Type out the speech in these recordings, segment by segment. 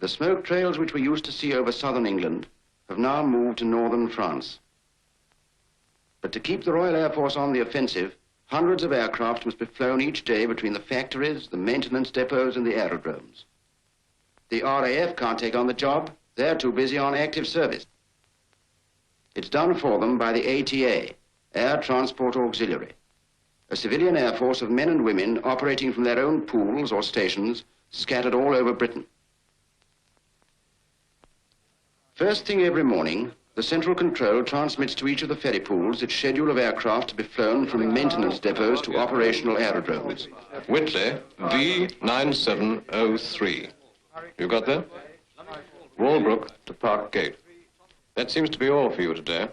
The smoke trails which we used to see over southern England have now moved to northern France. But to keep the Royal Air Force on the offensive, hundreds of aircraft must be flown each day between the factories, the maintenance depots, and the aerodromes. The RAF can't take on the job. They're too busy on active service. It's done for them by the ATA, Air Transport Auxiliary, a civilian air force of men and women operating from their own pools or stations scattered all over Britain. First thing every morning, the central control transmits to each of the ferry pools its schedule of aircraft to be flown from maintenance depots to operational aerodromes. Whitley, V9703. You got that? Walbrook to Park Gate. That seems to be all for you today.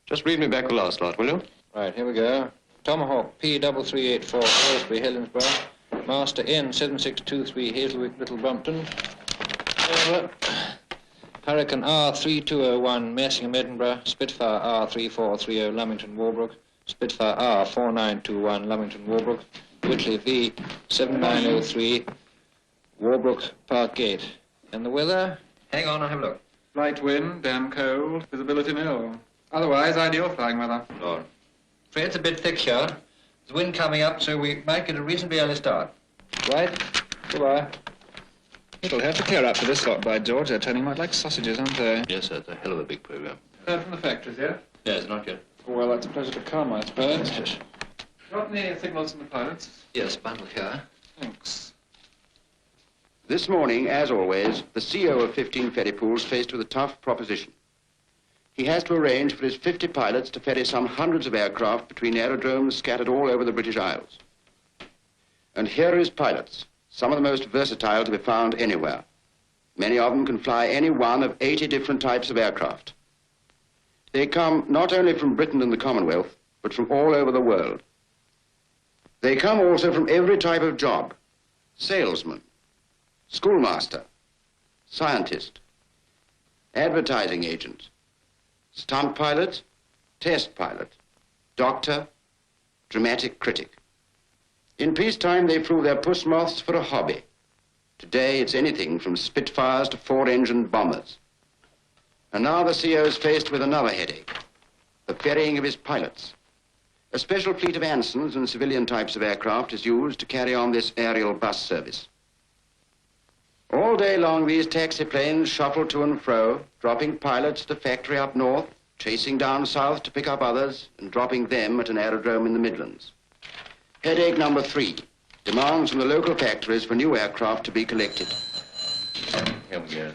Just read me back the last lot, will you? Right, here we go. Tomahawk P3384, Aylesbury, Helensburgh. Master N7623, Hazelwick, Little Brompton. Over. Hurricane R3201, Messingham, Edinburgh. Spitfire R3430, Lummington, Walbrook. Spitfire R4921, Lummington, Walbrook. Whitley V7903, Walbrook, Park Gate. And the weather? Hang on, I'll have a look. Light wind, damn cold, visibility nil. Otherwise, ideal flying weather. Lord. It's a bit thick here. There's wind coming up, so we might get a reasonably early start. Right? Goodbye. It'll have to clear up for this lot, by George. They're turning out like sausages, aren't they? Yes, sir. It's a hell of a big program. Heard from the factories, yeah? Yes, not yet. Well, that's a pleasure to come, I suppose. Yes. Got any signals from the pilots? Yes, bundle here. Thanks. This morning, as always, the CEO of 15 ferry pools faced with a tough proposition. He has to arrange for his 50 pilots to ferry some hundreds of aircraft between aerodromes scattered all over the British Isles. And here are his pilots, some of the most versatile to be found anywhere. Many of them can fly any one of 80 different types of aircraft. They come not only from Britain and the Commonwealth, but from all over the world. They come also from every type of job: salesman, schoolmaster, scientist, advertising agent, stunt pilot, test pilot, doctor, dramatic critic. In peacetime, they flew their puss moths for a hobby. Today, it's anything from Spitfires to four-engined bombers. And now the CEO is faced with another headache: the ferrying of his pilots. A special fleet of Ansons and civilian types of aircraft is used to carry on this aerial bus service. All day long, these taxi planes shuffle to and fro, dropping pilots at a factory up north, chasing down south to pick up others, and dropping them at an aerodrome in the Midlands. Headache number 3, demands from the local factories for new aircraft to be collected. Here we go.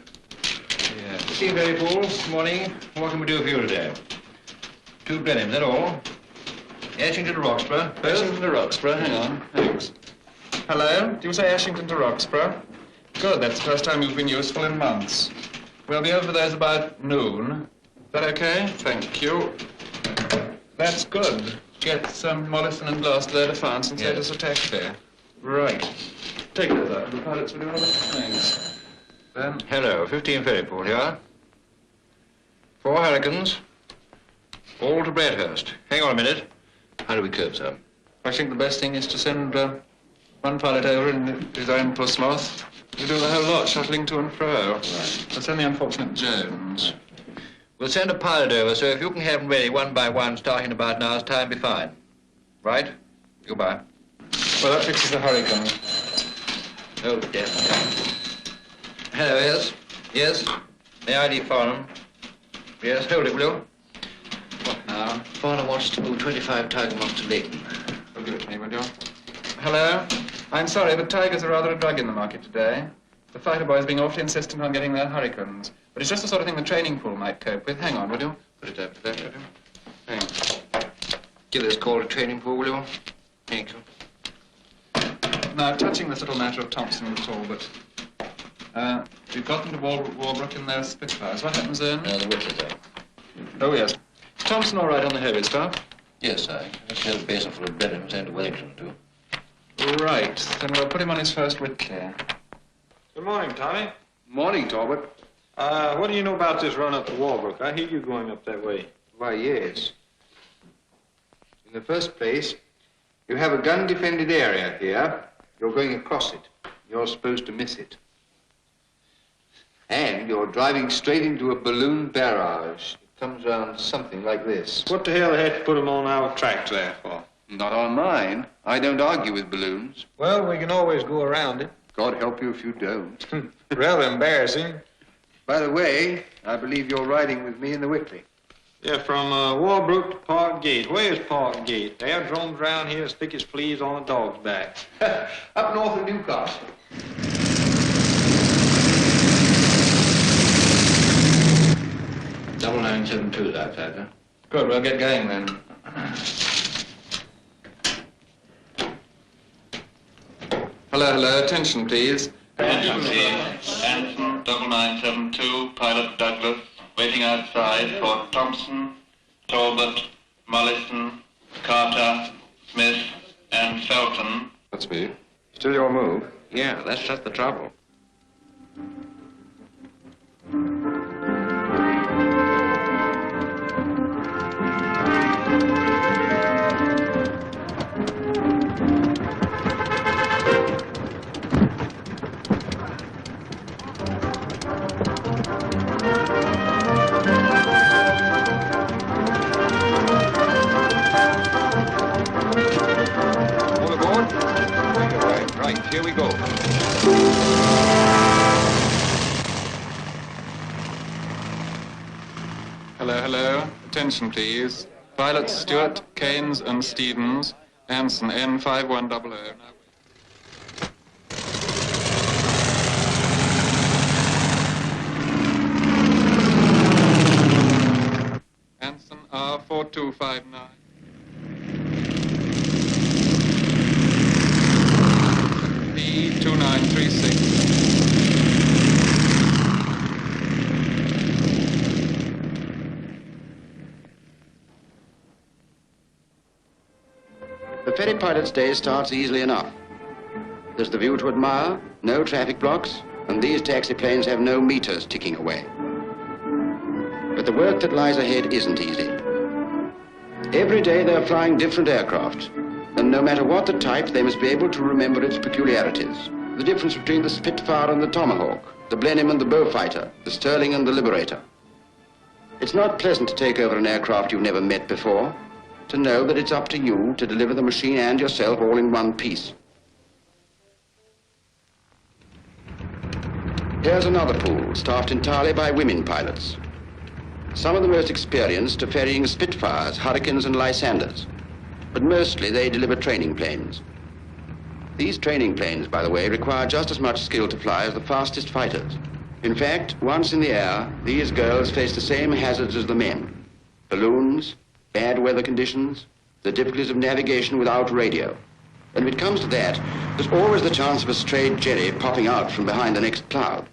Yeah. See, Ferry Pool, good morning. What can we do for you today? 2 Blenheims, that all? Ashington to Roxburgh. Ashington to Roxburgh, hang on. Thanks. Hello, do you say Ashington to Roxburgh? Good, that's the first time you've been useful in months. We'll be over there about noon. Is that okay? Thank you. That's good. Get some Mollison and Gloucester there to France and set us a taxi. Right. Take it as that. The pilots will do all the things. Then... Hello, 15 Ferry Pool here. 4 Hurricanes. All to Bradhurst. Hang on a minute. How do we cope, sir? I think the best thing is to send one pilot over in his own puss moth. We do the whole lot, shuttling to and fro. Right. We'll send the unfortunate Jones. We'll send a pilot over, so if you can have them ready one by one, starting in about an hour's time, be fine. Right? Goodbye. Well, that fixes the Hurricane. Oh, definitely. Hello, yes? Yes? The ID Farnham. Yes, hold it, will you? What now? Farnham wants to move 25 Tiger Moths to Leighton. Oh, give it to me, will you? Hello? I'm sorry, but tigers are rather a drug in the market today. The fighter boys being awfully insistent on getting their Hurricanes. But it's just the sort of thing the training pool might cope with. Hang on, will you? Put it up to that, will you? Thanks. Give this call to training pool, will you? Thank you. Now, touching this little matter of Thompson and Talbot, we've got them to Walbrook in their Spitfires. What happens then? The Whitley, sir. Oh, yes. Is Thompson all right on the heavy stuff? Yes, sir. Just had a basin full of Blenheims and to Wellington, too. Right. Then we'll put him on his first Whitley. Good morning, Tommy. Morning, Talbot. What do you know about this run up to Walbrook? I hear you going up that way. Why, yes. In the first place, you have a gun-defended area here. You're going across it. You're supposed to miss it. And you're driving straight into a balloon barrage. It comes around something like this. What the hell they had to put them on our tracks there for? Not on mine. I don't argue with balloons. Well, we can always go around it. God help you if you don't. Rather embarrassing. By the way, I believe you're riding with me in the Whitley. Yeah, from Walbrook to Park Gate. Where's Park Gate? The aerodromes around here as thick as fleas on a dog's back. Up north of Newcastle. Double 972's outside, huh? Good, we'll get going then. Hello, attention please. Attention please. Anson, 9972, pilot Douglas, waiting outside for Thompson, Talbot, Mollison, Carter, Smith, and Felton. That's me. Still your move. Yeah, that's just the trouble. All aboard? Right, here we go. Hello, attention please. Pilots Stewart, Keynes and Stevens, Anson, N5100. Anson, R4259. P2936. The ferry pilot's day starts easily enough. There's the view to admire, no traffic blocks, and these taxi planes have no meters ticking away. But the work that lies ahead isn't easy. Every day they're flying different aircraft, and no matter what the type, they must be able to remember its peculiarities. The difference between the Spitfire and the Tomahawk, the Blenheim and the Beaufighter, the Sterling and the Liberator. It's not pleasant to take over an aircraft you've never met before, to know that it's up to you to deliver the machine and yourself all in one piece. Here's another pool, staffed entirely by women pilots. Some of the most experienced are ferrying Spitfires, Hurricanes and Lysanders, but mostly they deliver training planes. These training planes, by the way, require just as much skill to fly as the fastest fighters. In fact, once in the air, these girls face the same hazards as the men. Balloons, bad weather conditions, the difficulties of navigation without radio. And if it comes to that, there's always the chance of a stray jerry popping out from behind the next cloud.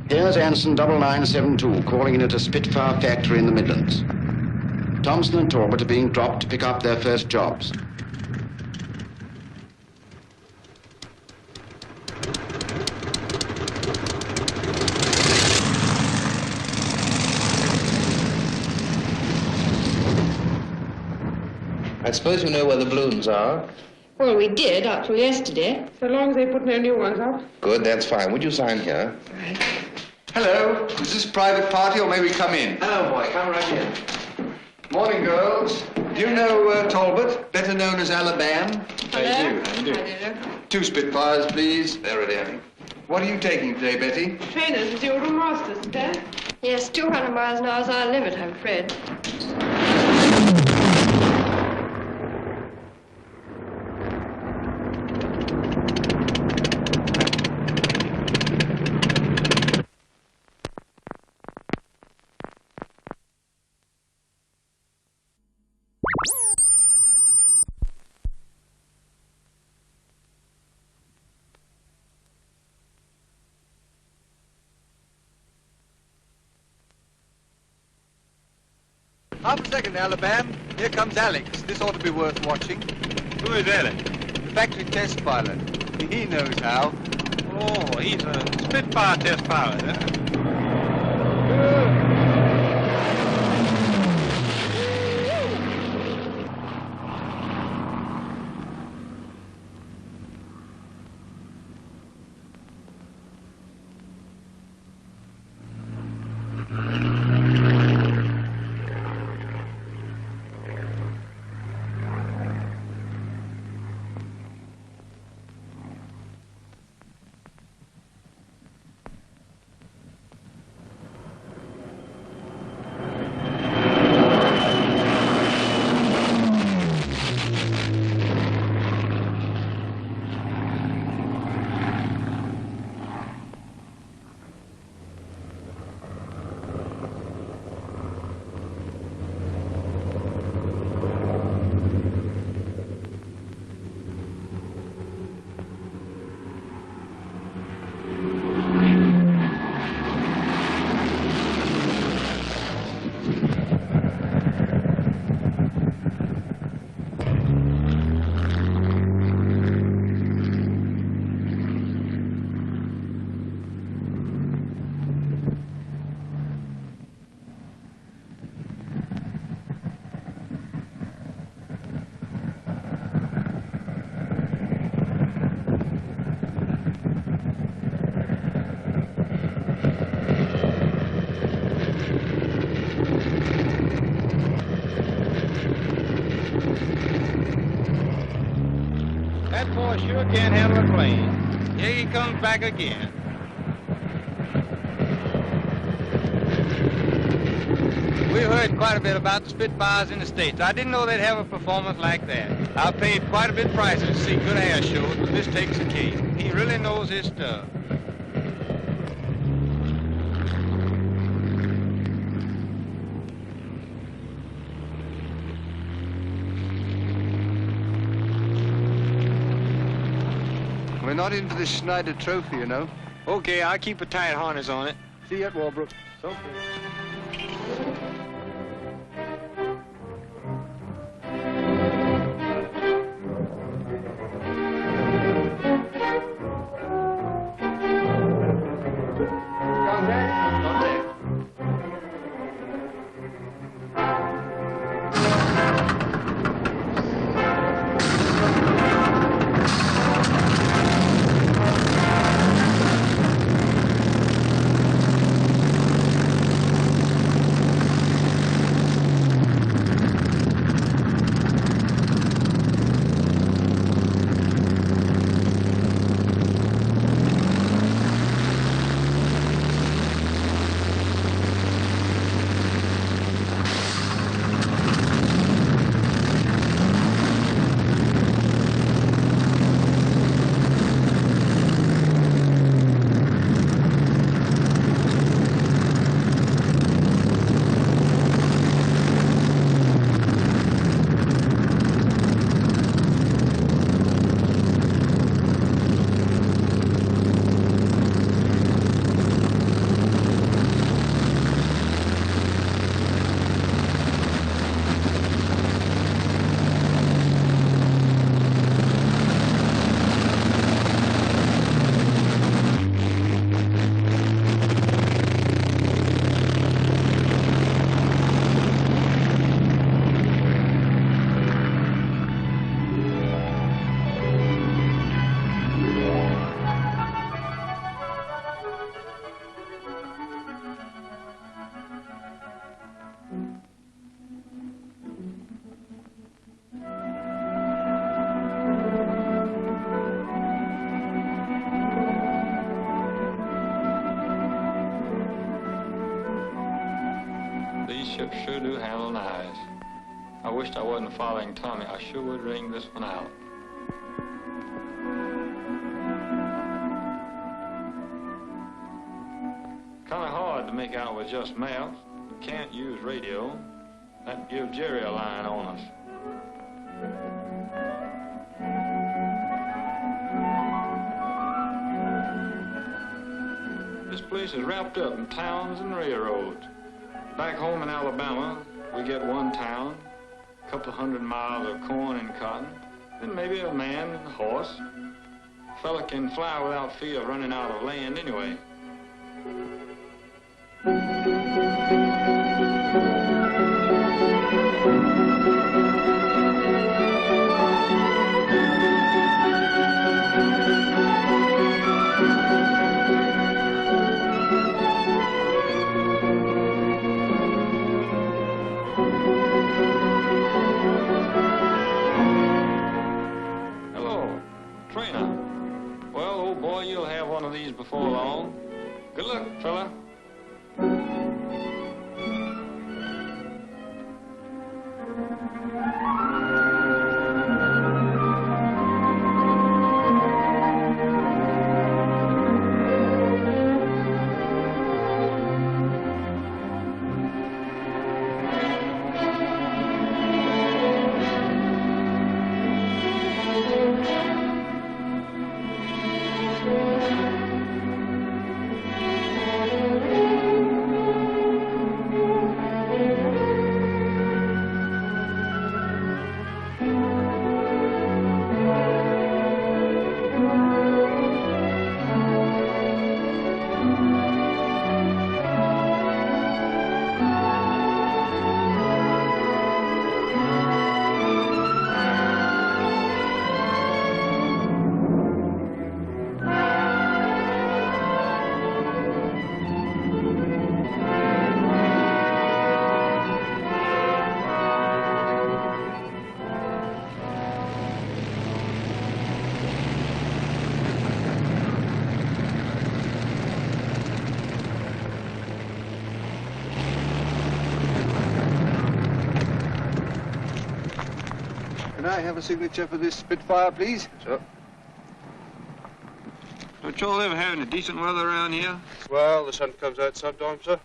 Here's Anson 9972 calling in at a Spitfire factory in the Midlands. Thompson and Talbot are being dropped to pick up their first jobs. I suppose you know where the balloons are? Well, we did up till yesterday. So long as they put no new ones up. Good, that's fine. Would you sign here? Right. Hello, is this a private party or may we come in? Oh, boy, come right in. Morning, girls. Do you know Talbot, better known as Alabama? Hello? I do. I do. 2 Spitfires, please. They're ready. What are you taking today, Betty? Trainers with the old masters, Dad? Yes, 200 miles an hour is our limit, I'm afraid. Half a second, Alabama. Here comes Alex. This ought to be worth watching. Who is Alex? The factory test pilot. He knows how. Oh, he's a Spitfire test pilot, huh? That boy sure can handle a plane. Here he comes back again. We've heard quite a bit about the Spitfires in the States. I didn't know they'd have a performance like that. I paid quite a bit of prices to see good air shows, but this takes the cake. He really knows his stuff. We're not into the Schneider Trophy, you know. Okay, I'll keep a tight harness on it. See you at Walbrook. Okay. Ships sure do handle nice. I wished I wasn't following Tommy. I sure would ring this one out. Kind of hard to make out with just maps. You can't use radio. That'd give Jerry a line on us. This place is wrapped up in towns and railroads. Back home in Alabama, we get one town, a couple of 100 miles of corn and cotton, then maybe a man and a horse. A fella can fly without fear of running out of land anyway. Before long. Good luck, fella. I have a signature for this Spitfire, please? Sure. Don't y'all ever have any decent weather around here? Well, the sun comes out sometimes, sir.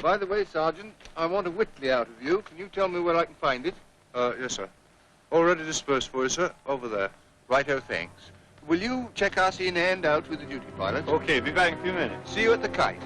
By the way, Sergeant, I want a Whitley out of you. Can you tell me where I can find it? Yes, sir. Already dispersed for you, sir. Over there. Righto, thanks. Will you check us in and out with the duty pilot? Okay, be back in a few minutes. See you at the kite.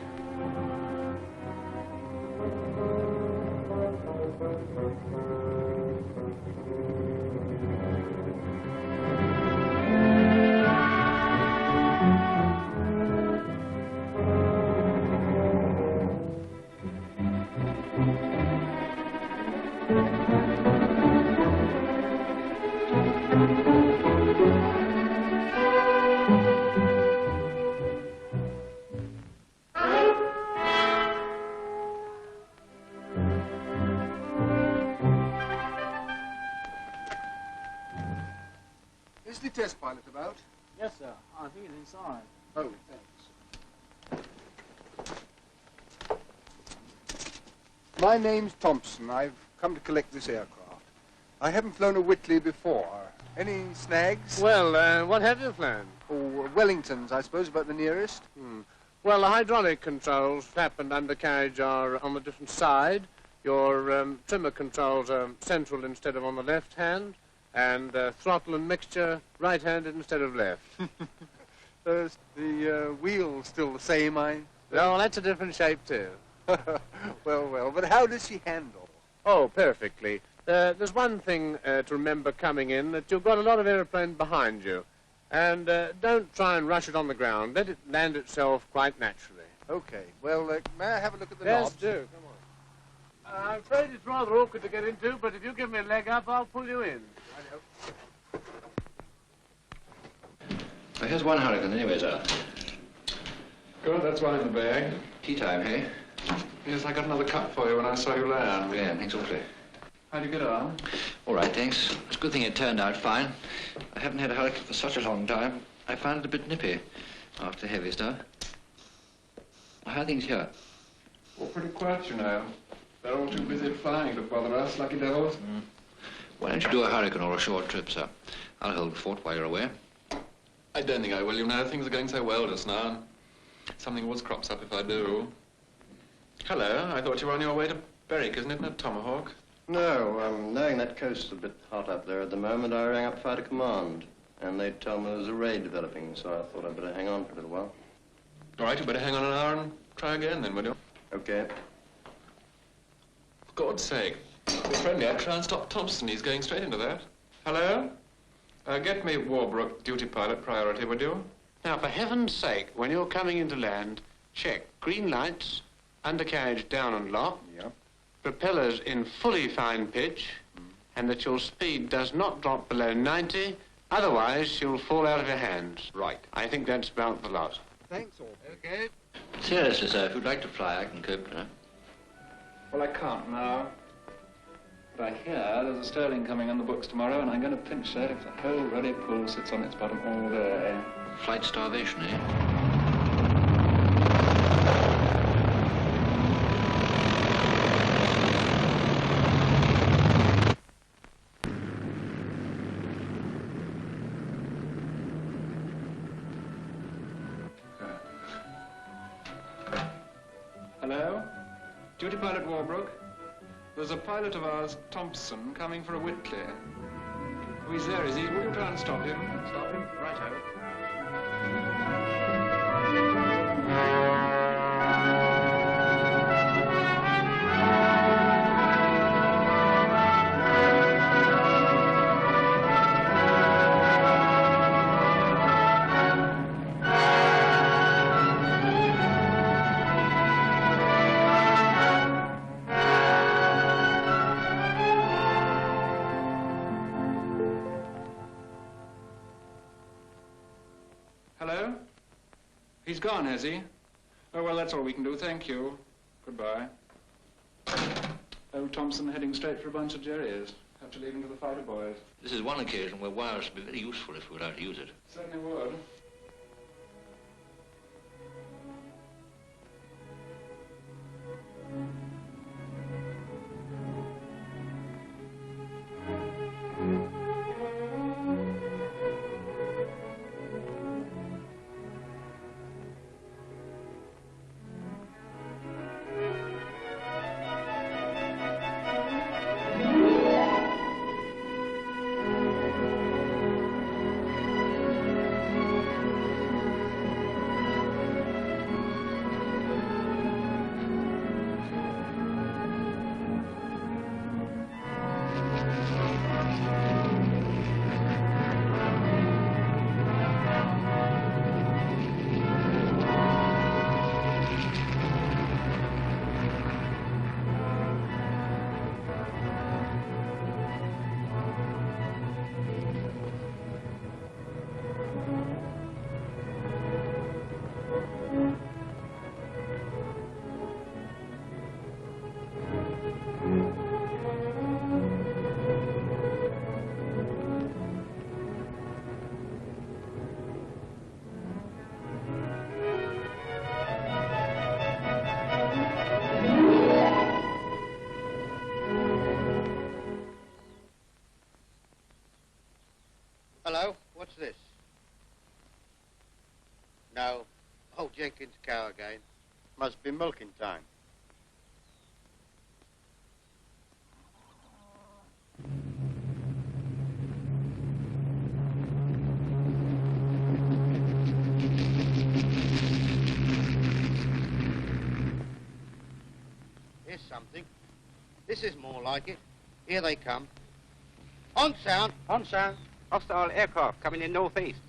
Is the test pilot about? Yes, sir. I think it's inside. Oh, thanks. My name's Thompson. I've come to collect this aircraft. I haven't flown a Whitley before. Any snags? Well, what have you flown? Oh, Wellingtons, I suppose, about the nearest. Well, the hydraulic controls, flap and undercarriage, are on the different side. Your trimmer controls are central instead of on the left hand. And throttle and mixture, right-handed instead of left. The wheel's still the same, No, that's a different shape, too. Well, but how does she handle? Oh, perfectly. There's one thing to remember coming in, that you've got a lot of aeroplane behind you. And don't try and rush it on the ground. Let it land itself quite naturally. Okay. Well, may I have a look at the Yes, knobs? do. Come on. I'm afraid it's rather awkward to get into, but if you give me a leg up, I'll pull you in. Well, here's one hurricane anyway, sir. Good, that's one in the bag. Tea time, hey? Yes, I got another cup for you when I saw you land. Yeah, thanks awfully. How'd you get on? All right, thanks. It's a good thing it turned out fine. I haven't had a hurricane for such a long time. I found it a bit nippy after heavy stuff. How are things here? Well, pretty quiet, you know. They're all too busy flying to bother us, lucky devils. Why don't you do a hurricane or a short trip, sir? I'll hold the fort while you're away. I don't think I will, you know. Things are going so well just now. Something always crops up if I do. Hello, I thought you were on your way to Berwick, isn't it, not Tomahawk? No, knowing that coast's a bit hot up there at the moment, I rang up Fighter Command, and they told me there was a raid developing, so I thought I'd better hang on for a little while. All right, you better hang on an hour and try again then, will you? Okay. For God's sake. You're friendly. I'd try and stop Thompson. He's going straight into that. Hello? Get me Warbrook, duty pilot, priority, would you? Now, for heaven's sake, when you're coming into land, check green lights, undercarriage down and locked, propellers in fully fine pitch, and that your speed does not drop below 90, otherwise she'll fall out of your hands. Right. I think that's about the lot. Thanks, all. Okay. Seriously, sir, if you'd like to fly, I can cope, you know. Well, I can't now. But I hear there's a Sterling coming on the books tomorrow, and I'm going to pinch that if the whole ruddy pool sits on its bottom all day. Flight starvation, eh? Hello? Duty pilot Warbrook? There's a pilot of ours, Thompson, coming for a Whitley. Oh, he's there, is he? Will you try and stop him? Stop him? Righto. Hello? He's gone, has he? Oh, well, that's all we can do. Thank you. Goodbye. Old Thompson heading straight for a bunch of jerrys. Have to leave him to the fighter boys. This is one occasion where wires would be very useful if we were allowed to use it. Certainly would. Hello, what's this? No. Oh, Jenkins' cow again. Must be milking time. Here's something. This is more like it. Here they come. On sound. On sound. Hostile aircraft coming in northeast.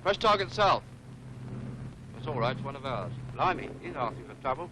Press target south. That's all right, it's one of ours. Blimey, he's asking for trouble.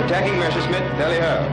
Attacking Messerschmitt, tally ho.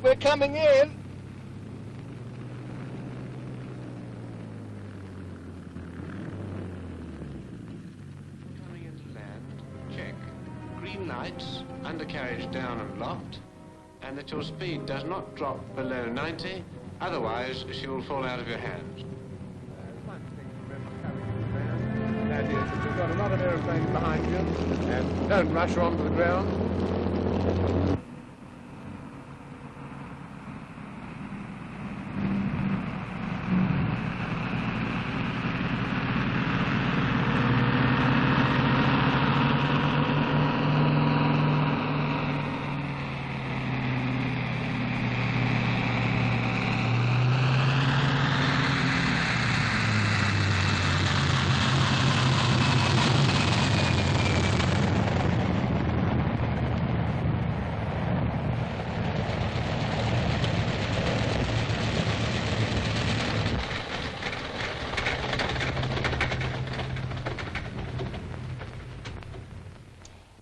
We're coming in. Coming into land, check. Green lights, undercarriage down and locked, and that your speed does not drop below 90, otherwise she will fall out of your hands. That is, that you've got a lot of aeroplanes behind you, and don't rush onto the ground.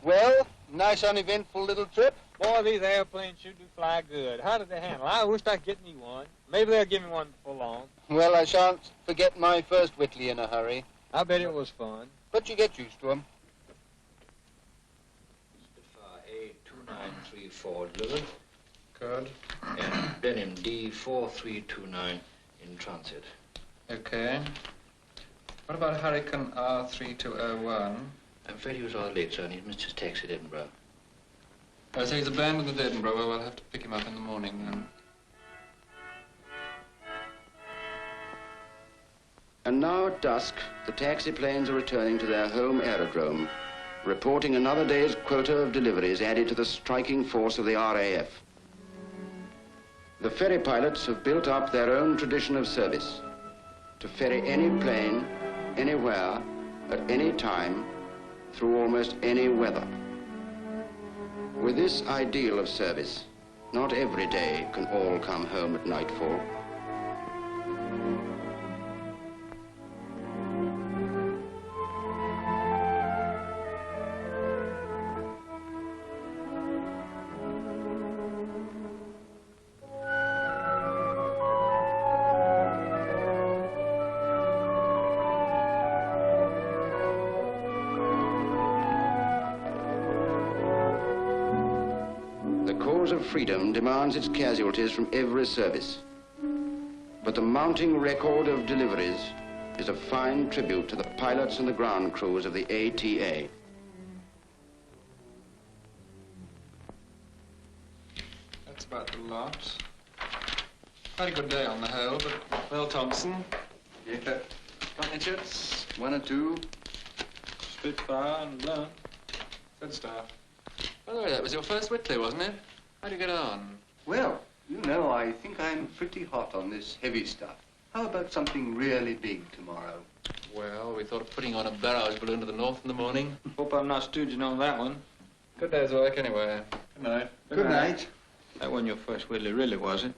Well, nice uneventful little trip. Boy, these airplanes sure do fly good. How did they handle? I wish I could get me one. Maybe they'll give me one before long. Well, I shan't forget my first Whitley in a hurry. I bet it was fun. But you get used to them. Spitfire R34 delivered. Good. And Blenheim D4329 in transit. Okay. What about Hurricane R3201? I'm afraid he was rather late, sir, and he's missed his taxi at Edinburgh. I say he's abandoned at Edinburgh. Well, we'll have to pick him up in the morning then. And now at dusk, the taxi planes are returning to their home aerodrome, reporting another day's quota of deliveries added to the striking force of the RAF. The ferry pilots have built up their own tradition of service, to ferry any plane, anywhere, at any time, through almost any weather. With this ideal of service, not every day can all come home at nightfall. Of freedom demands its casualties from every service. But the mounting record of deliveries is a fine tribute to the pilots and the ground crews of the ATA. That's about the lot. Quite a good day on the whole, but well, Thompson. Yeah. Got any chips? One or two? Spitfire and blood. Good stuff. By the way, that was your first Whitley, wasn't it? How'd you get on? Well, you know, I think I'm pretty hot on this heavy stuff. How about something really big tomorrow? Well, we thought of putting on a barrage balloon to the north in the morning. Hope I'm not stooging on that one. Good day's work anyway. Good night. Good night. That wasn't your first Whitley, really, was it?